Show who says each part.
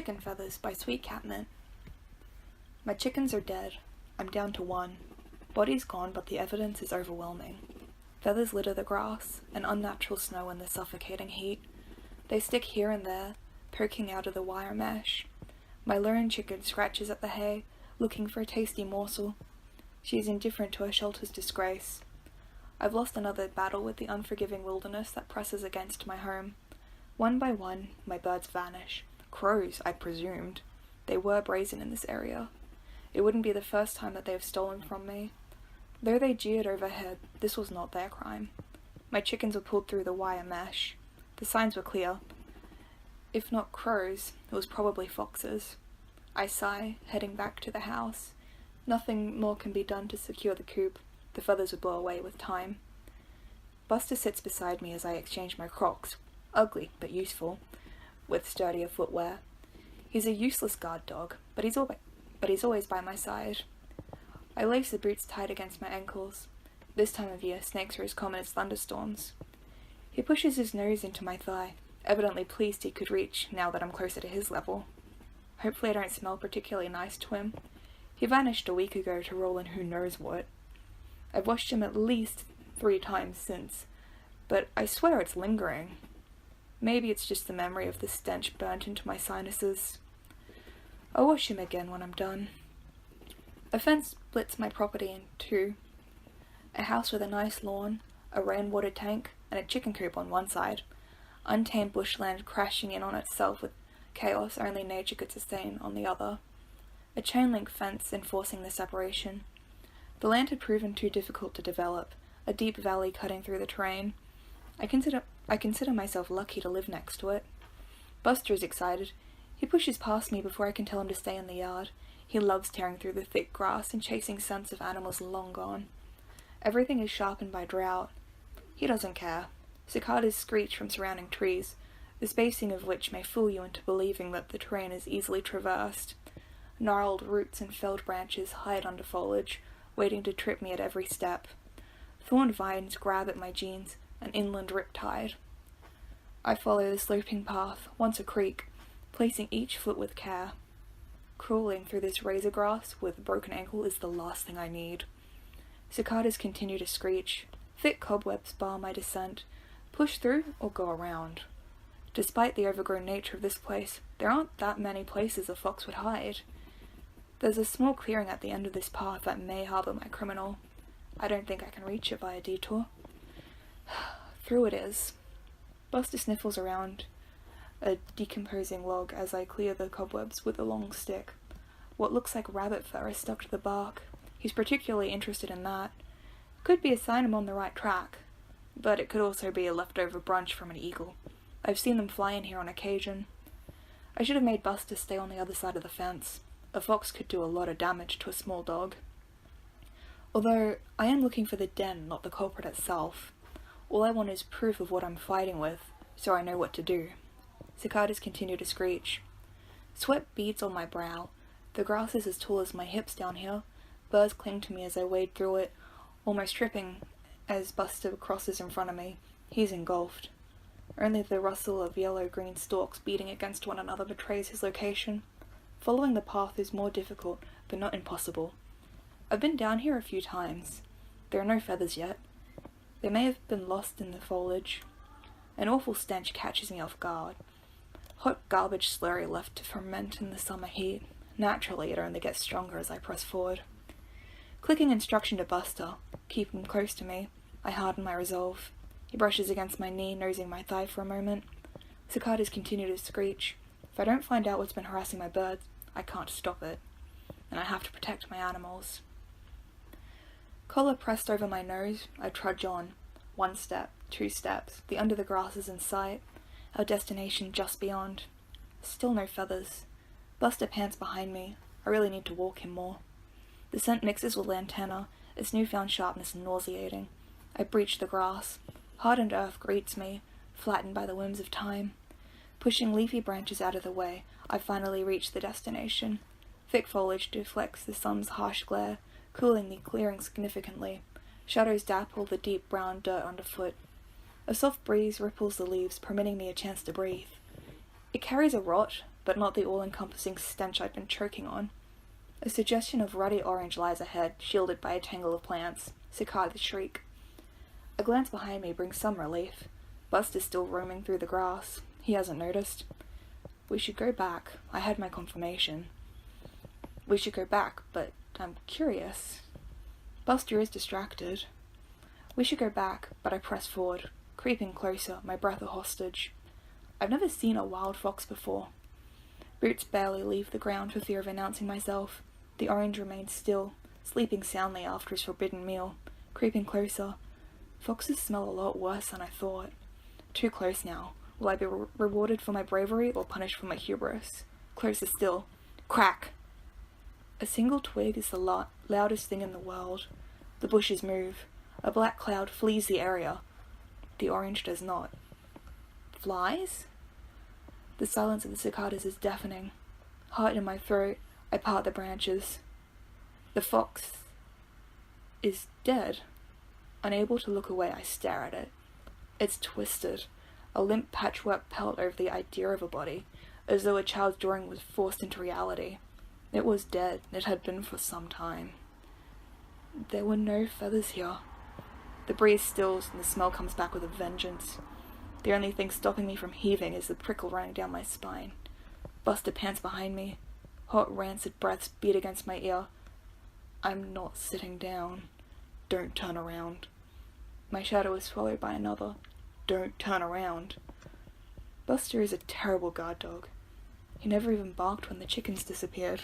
Speaker 1: Chicken Feathers by Sweet Catmint. My chickens are dead. I'm down to one. Body's gone, but the evidence is overwhelming. Feathers litter the grass, and unnatural snow in the suffocating heat. They stick here and there, poking out of the wire mesh. My lone chicken scratches at the hay, looking for a tasty morsel. She is indifferent to her shelter's disgrace. I've lost another battle with the unforgiving wilderness that presses against my home. One by one, my birds vanish. Crows, I presumed. They were brazen in this area. It wouldn't be the first time that they have stolen from me. Though they jeered overhead, this was not their crime. My chickens were pulled through the wire mesh. The signs were clear. If not crows, it was probably foxes. I sigh, heading back to the house. Nothing more can be done to secure the coop. The feathers would blow away with time. Buster sits beside me as I exchange my Crocs, ugly but useful, with sturdier footwear. He's a useless guard dog, but he's always by my side. I lace the boots tight against my ankles. This time of year, snakes are as common as thunderstorms. He pushes his nose into my thigh, evidently pleased he could reach now that I'm closer to his level. Hopefully I don't smell particularly nice to him. He vanished a week ago to roll in who knows what. I've washed him at least 3 times since, but I swear it's lingering. Maybe it's just the memory of the stench burnt into my sinuses. I'll wash him again when I'm done. A fence splits my property in 2. A house with a nice lawn, a rainwater tank, and a chicken coop on one side. Untamed bushland crashing in on itself with chaos only nature could sustain on the other. A chain-link fence enforcing the separation. The land had proven too difficult to develop, a deep valley cutting through the terrain. I consider myself lucky to live next to it. Buster is excited. He pushes past me before I can tell him to stay in the yard. He loves tearing through the thick grass and chasing scents of animals long gone. Everything is sharpened by drought. He doesn't care. Cicadas screech from surrounding trees, the spacing of which may fool you into believing that the terrain is easily traversed. Gnarled roots and felled branches hide under foliage, waiting to trip me at every step. Thorned vines grab at my jeans, an inland riptide. I follow the sloping path, once a creek, placing each foot with care. Crawling through this razor grass with a broken ankle is the last thing I need. Cicadas continue to screech. Thick cobwebs bar my descent. Push through or go around. Despite the overgrown nature of this place, there aren't that many places a fox would hide. There's a small clearing at the end of this path that may harbor my criminal. I don't think I can reach it by a detour. Through it is. Buster sniffles around a decomposing log as I clear the cobwebs with a long stick. What looks like rabbit fur is stuck to the bark. He's particularly interested in that. Could be a sign I'm on the right track, but it could also be a leftover brunch from an eagle. I've seen them fly in here on occasion. I should have made Buster stay on the other side of the fence. A fox could do a lot of damage to a small dog. Although, I am looking for the den, not the culprit itself. All I want is proof of what I'm fighting with, so I know what to do. Cicadas continue to screech. Sweat beads on my brow. The grass is as tall as my hips down here. Birds cling to me as I wade through it, almost tripping as Buster crosses in front of me. He's engulfed. Only the rustle of yellow-green stalks beating against one another betrays his location. Following the path is more difficult, but not impossible. I've been down here a few times. There are no feathers yet. They may have been lost in the foliage. An awful stench catches me off guard. Hot garbage slurry left to ferment in the summer heat. Naturally, it only gets stronger as I press forward. Clicking instruction to Buster, keep him close to me, I harden my resolve. He brushes against my knee, nosing my thigh for a moment. Cicadas continue to screech. If I don't find out what's been harassing my birds, I can't stop it. And I have to protect my animals. Collar pressed over my nose, I trudge on. 1 step, 2 steps, the under the grass is in sight, our destination just beyond. Still no feathers. Buster pants behind me. I really need to walk him more. The scent mixes with lantana, its newfound sharpness nauseating. I breach the grass. Hardened earth greets me, flattened by the whims of time. Pushing leafy branches out of the way, I finally reach the destination. Thick foliage deflects the sun's harsh glare, cooling the clearing significantly. Shadows dapple the deep brown dirt underfoot. A soft breeze ripples the leaves, permitting me a chance to breathe. It carries a rot, but not the all-encompassing stench I'd been choking on. A suggestion of ruddy orange lies ahead, shielded by a tangle of plants. Cicadas shriek. A glance behind me brings some relief. Buster's still roaming through the grass. He hasn't noticed. We should go back. I had my confirmation. We should go back, but I'm curious. Buster is distracted. We should go back, but I press forward, creeping closer, my breath a hostage. I've never seen a wild fox before. Boots barely leave the ground for fear of announcing myself. The orange remains still, sleeping soundly after his forbidden meal, creeping closer. Foxes smell a lot worse than I thought. Too close now. Will I be rewarded for my bravery or punished for my hubris? Closer still. Crack! A single twig is the loudest thing in the world. The bushes move. A black cloud flees the area. The orange does not. Flies? The silence of the cicadas is deafening. Heart in my throat, I part the branches. The fox is dead. Unable to look away, I stare at it. It's twisted, a limp patchwork pelt over the idea of a body, as though a child's drawing was forced into reality. It was dead, it had been for some time. There were no feathers here. The breeze stills and the smell comes back with a vengeance. The only thing stopping me from heaving is the prickle running down my spine. Buster pants behind me. Hot, rancid breaths beat against my ear. I'm not sitting down. Don't turn around. My shadow is swallowed by another. Don't turn around. Buster is a terrible guard dog. He never even barked when the chickens disappeared.